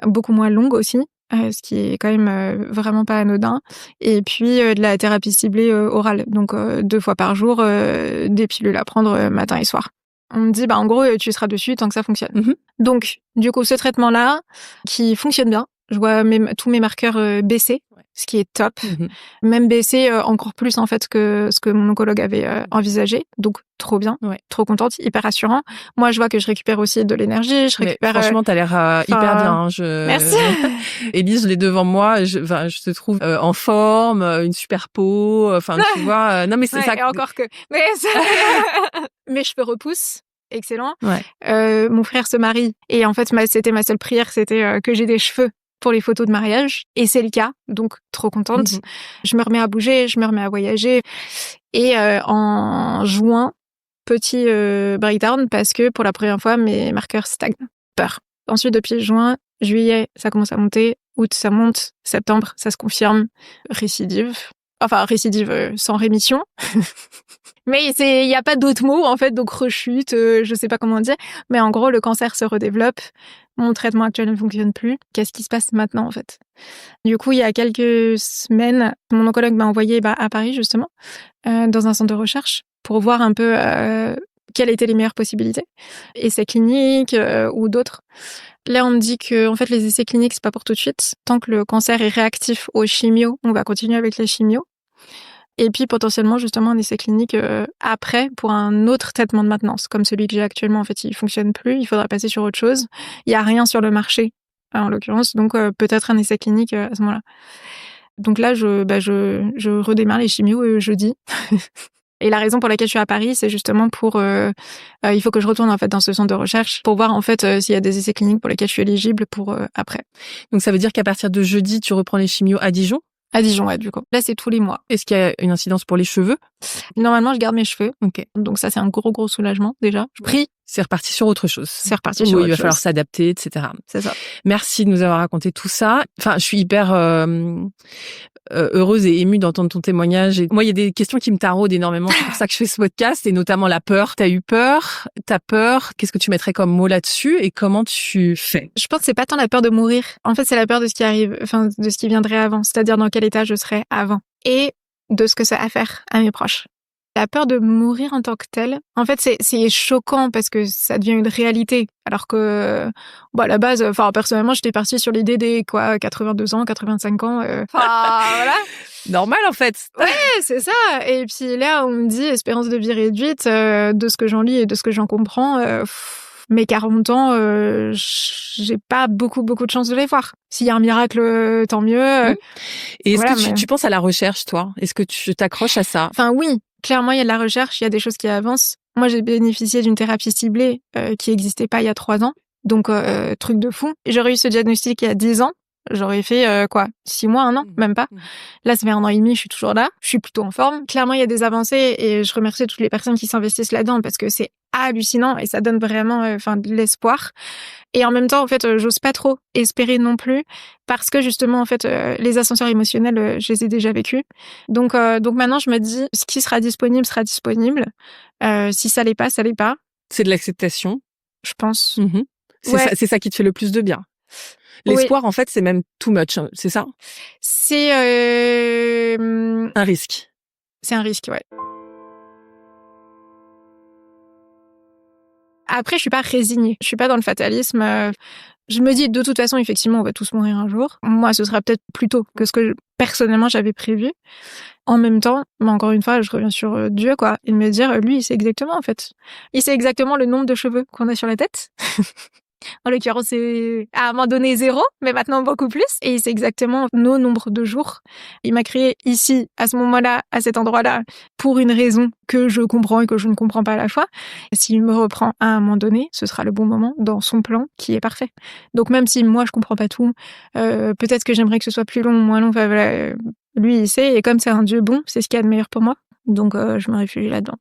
beaucoup moins longue aussi, ce qui est quand même vraiment pas anodin. Et puis de la thérapie ciblée orale, donc 2 fois par jour, des pilules à prendre matin et soir. On me dit, en gros, tu seras dessus tant que ça fonctionne. Donc, du coup, ce traitement-là, qui fonctionne bien, je vois tous mes marqueurs baisser, ce qui est top. Même baisser encore plus, en fait, que ce que mon oncologue avait envisagé. Donc, trop bien, trop contente, hyper rassurant. Moi, je vois que je récupère aussi de l'énergie, je récupère... franchement, t'as l'air hyper bien. Hein. Merci. Élise, je l'ai devant moi, je te trouve en forme, une super peau, tu vois... non, mais c'est ça... Et encore que... Mais mes cheveux repoussent. Excellent. Mon frère se marie et en fait c'était ma seule prière, c'était que j'ai des cheveux pour les photos de mariage et c'est le cas, donc trop contente. Je me remets à bouger, je me remets à voyager et en juin, petit breakdown parce que pour la première fois mes marqueurs stagnent. Peur. Ensuite depuis juin, juillet, ça commence à monter, août ça monte, septembre ça se confirme, récidive. Enfin, récidive sans rémission. Mais il y a pas d'autres mots, en fait, donc rechute, je sais pas comment dire. Mais en gros, le cancer se redéveloppe. Mon traitement actuel ne fonctionne plus. Qu'est-ce qui se passe maintenant, en fait? Du coup, il y a quelques semaines, mon oncologue m'a envoyé à Paris, justement, dans un centre de recherche, pour voir un peu quelles étaient les meilleures possibilités. Essais cliniques ou d'autres. Là, on me dit que en fait, les essais cliniques, c'est pas pour tout de suite. Tant que le cancer est réactif aux chimios, on va continuer avec les chimios. Et puis, potentiellement, justement, un essai clinique après pour un autre traitement de maintenance. Comme celui que j'ai actuellement, en fait, il fonctionne plus. Il faudra passer sur autre chose. Il y a rien sur le marché, en l'occurrence. Donc, peut-être un essai clinique à ce moment-là. Donc là, je redémarre les chimios jeudi. Et la raison pour laquelle je suis à Paris, c'est justement pour... il faut que je retourne en fait dans ce centre de recherche pour voir en fait s'il y a des essais cliniques pour lesquels je suis éligible pour après. Donc ça veut dire qu'à partir de jeudi, tu reprends les chimios à Dijon ? À Dijon, ouais, du coup. Là, c'est tous les mois. Est-ce qu'il y a une incidence pour les cheveux ? Normalement, je garde mes cheveux. Ok. Donc ça, c'est un gros soulagement déjà. Je prie. C'est reparti sur autre chose. C'est reparti sur autre chose. Il va falloir s'adapter, etc. C'est ça. Merci de nous avoir raconté tout ça. Enfin, je suis hyper heureuse et émue d'entendre ton témoignage. Et moi, il y a des questions qui me taraudent énormément. C'est pour ça que je fais ce podcast, et notamment la peur. T'as eu peur ? T'as peur ? Qu'est-ce que tu mettrais comme mot là-dessus et comment tu fais ? Je pense que c'est pas tant la peur de mourir. En fait, c'est la peur de ce qui arrive, enfin, de ce qui viendrait avant. C'est-à-dire dans quel état je serais avant. Et de ce que ça a à faire à mes proches. La peur de mourir en tant que telle, en fait, c'est choquant parce que ça devient une réalité. Alors que, à la base, personnellement, j'étais partie sur l'idée des 82 ans, 85 ans. Voilà. Normal, en fait. Ouais, c'est ça. Et puis là, on me dit espérance de vie réduite, de ce que j'en lis et de ce que j'en comprends. Mes 40 ans, j'ai pas beaucoup de chance de les voir. S'il y a un miracle, tant mieux. Et est-ce que tu penses à la recherche, toi ? Est-ce que tu t'accroches à ça ? Enfin, oui. Clairement, il y a de la recherche, il y a des choses qui avancent. Moi, j'ai bénéficié d'une thérapie ciblée qui n'existait pas il y a 3 ans. Donc, truc de fou. J'aurais eu ce diagnostic il y a 10 ans. J'aurais fait 6 mois, 1 an, même pas. Là, ça fait 1 an et demi, je suis toujours là. Je suis plutôt en forme. Clairement, il y a des avancées et je remercie toutes les personnes qui s'investissent là-dedans parce que c'est hallucinant et ça donne vraiment de l'espoir. Et en même temps, en fait, j'ose pas trop espérer non plus parce que justement, en fait, les ascenseurs émotionnels, je les ai déjà vécus. Donc maintenant, je me dis, ce qui sera disponible sera disponible. Si ça l'est pas, ça l'est pas. C'est de l'acceptation. Je pense. Mmh. C'est ça qui te fait le plus de bien. L'espoir, en fait, c'est même too much, hein, c'est ça? C'est un risque. C'est un risque, ouais. Après, je suis pas résignée. Je suis pas dans le fatalisme. Je me dis, de toute façon, effectivement, on va tous mourir un jour. Moi, ce sera peut-être plus tôt que ce que personnellement j'avais prévu. En même temps, mais encore une fois, je reviens sur Dieu, quoi. Et me dire, lui, il sait exactement, en fait. Il sait exactement le nombre de cheveux qu'on a sur la tête. En l'occurrence, c'est à un moment donné 0, mais maintenant beaucoup plus. Et il sait exactement nos nombres de jours. Il m'a créé ici, à ce moment-là, à cet endroit-là, pour une raison que je comprends et que je ne comprends pas à la fois. Et s'il me reprend à un moment donné, ce sera le bon moment dans son plan qui est parfait. Donc même si moi, je comprends pas tout, peut-être que j'aimerais que ce soit plus long ou moins long, voilà, lui, il sait. Et comme c'est un Dieu bon, c'est ce qu'il y a de meilleur pour moi. Donc je me réfugie là-dedans.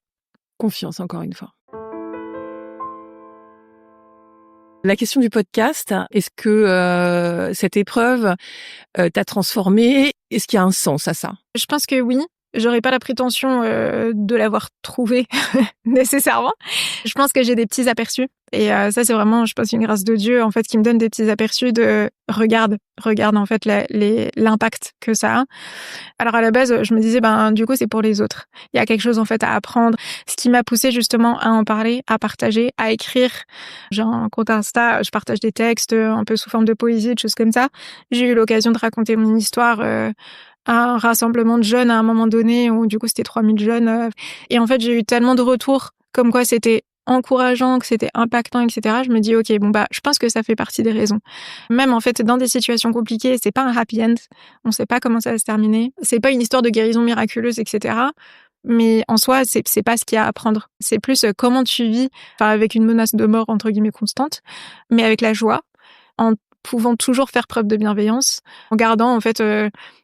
Confiance, encore une fois. La question du podcast, est-ce que cette épreuve t'a transformée? Est-ce qu'il y a un sens à ça? Je pense que oui. J'aurais pas la prétention de l'avoir trouvé nécessairement. Je pense que j'ai des petits aperçus. Et ça, c'est vraiment, je pense, une grâce de Dieu, en fait, qui me donne des petits aperçus de regarde, en fait, l'impact que ça a. Alors, à la base, je me disais, du coup, c'est pour les autres. Il y a quelque chose, en fait, à apprendre. Ce qui m'a poussée, justement, à en parler, à partager, à écrire. Genre, un compte Insta, je partage des textes un peu sous forme de poésie, de choses comme ça. J'ai eu l'occasion de raconter mon histoire à un rassemblement de jeunes à un moment donné, où du coup c'était 3000 jeunes. Et en fait, j'ai eu tellement de retours comme quoi c'était encourageant, que c'était impactant, etc. Je me dis, ok, je pense que ça fait partie des raisons. Même en fait, dans des situations compliquées, c'est pas un happy end. On sait pas comment ça va se terminer. C'est pas une histoire de guérison miraculeuse, etc. Mais en soi, c'est pas ce qu'il y a à apprendre. C'est plus comment tu vis, avec une menace de mort, entre guillemets, constante, mais avec la joie, en pouvant toujours faire preuve de bienveillance, en gardant en fait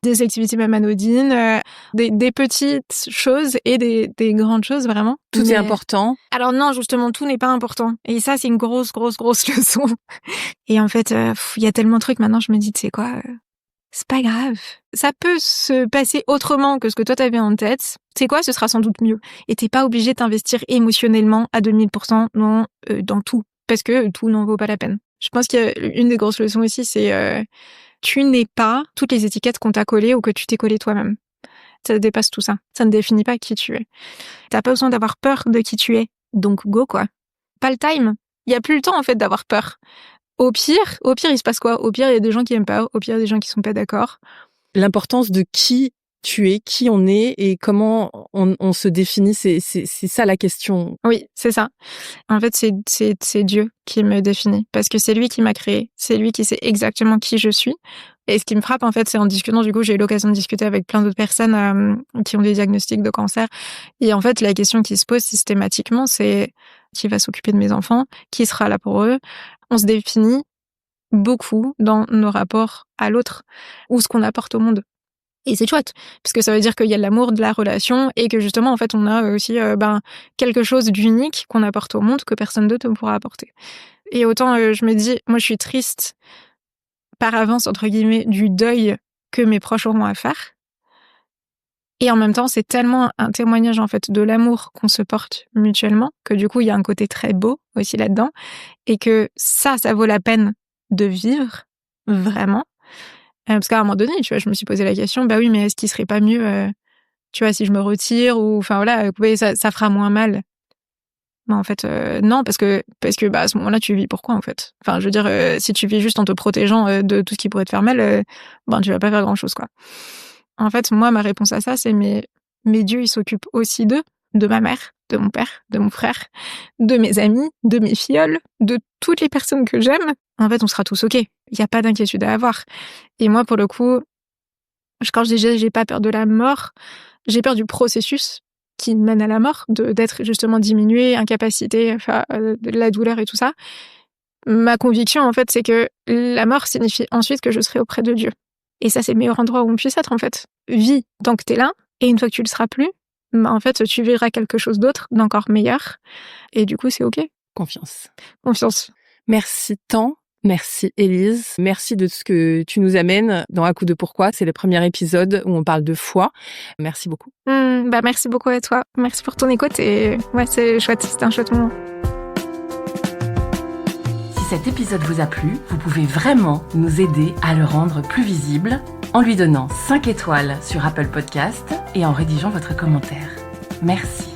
des activités même anodines, des petites choses et des grandes choses vraiment. Tout est important. Alors non, justement, tout n'est pas important. Et ça, c'est une grosse leçon. Et en fait, il y a tellement de trucs maintenant, je me dis, tu sais quoi, c'est pas grave. Ça peut se passer autrement que ce que toi t'avais en tête. Tu sais quoi, ce sera sans doute mieux. Et t'es pas obligé de t'investir émotionnellement à 2000% dans tout. Parce que tout n'en vaut pas la peine. Je pense qu'il y a une des grosses leçons aussi, c'est tu n'es pas toutes les étiquettes qu'on t'a collées ou que tu t'es collé toi-même. Ça dépasse tout ça. Ça ne définit pas qui tu es. T'as pas besoin d'avoir peur de qui tu es. Donc go, quoi. Pas le time. Il y a plus le temps, en fait, d'avoir peur. Au pire, il se passe quoi? Au pire, il y a des gens qui aiment pas. Au pire, il y a des gens qui sont pas d'accord. L'importance de qui tu es, qui on est et comment on se définit, c'est ça la question. Oui, c'est ça. En fait, c'est Dieu qui me définit parce que c'est lui qui m'a créé, c'est lui qui sait exactement qui je suis. Et ce qui me frappe, en fait, c'est en discutant, du coup, j'ai eu l'occasion de discuter avec plein d'autres personnes qui ont des diagnostics de cancer. Et en fait, la question qui se pose systématiquement, c'est qui va s'occuper de mes enfants, qui sera là pour eux. On se définit beaucoup dans nos rapports à l'autre ou ce qu'on apporte au monde. Et c'est chouette, parce que ça veut dire qu'il y a de l'amour de la relation et que justement, en fait, on a aussi quelque chose d'unique qu'on apporte au monde que personne d'autre ne pourra apporter. Et autant, je me dis, moi, je suis triste par avance, entre guillemets, du deuil que mes proches auront à faire. Et en même temps, c'est tellement un témoignage, en fait, de l'amour qu'on se porte mutuellement que du coup, il y a un côté très beau aussi là-dedans et que ça vaut la peine de vivre, vraiment. Parce qu'à un moment donné, tu vois, je me suis posé la question, oui, mais est-ce qu'il serait pas mieux, tu vois, si je me retire ou, ça fera moins mal. Mais en fait, non, parce que à ce moment-là, tu vis pourquoi, en fait? Enfin, je veux dire, si tu vis juste en te protégeant de tout ce qui pourrait te faire mal, tu vas pas faire grand-chose, quoi. En fait, moi, ma réponse à ça, c'est mais Dieu, il s'occupe aussi d'eux, de ma mère, de mon père, de mon frère, de mes amis, de mes filleuls, de toutes les personnes que j'aime. En fait, on sera tous OK. Il y a pas d'inquiétude à avoir. Et moi, pour le coup, quand je dis j'ai pas peur de la mort, j'ai peur du processus qui mène à la mort, d'être justement diminué, incapacité, de la douleur et tout ça. Ma conviction, en fait, c'est que la mort signifie ensuite que je serai auprès de Dieu. Et ça, c'est le meilleur endroit où on puisse être, en fait. Vis tant que t'es là, et une fois que tu le seras plus, en fait, tu verras quelque chose d'autre, d'encore meilleur. Et du coup, c'est OK. Confiance. Confiance. Merci tant. Merci Élise. Merci de ce que tu nous amènes dans À coup de pourquoi. C'est le premier épisode où on parle de foi. Merci beaucoup. Merci beaucoup à toi. Merci pour ton écoute et ouais, c'est chouette. C'était un chouette moment. Si cet épisode vous a plu, vous pouvez vraiment nous aider à le rendre plus visible en lui donnant 5 étoiles sur Apple Podcast et en rédigeant votre commentaire. Merci.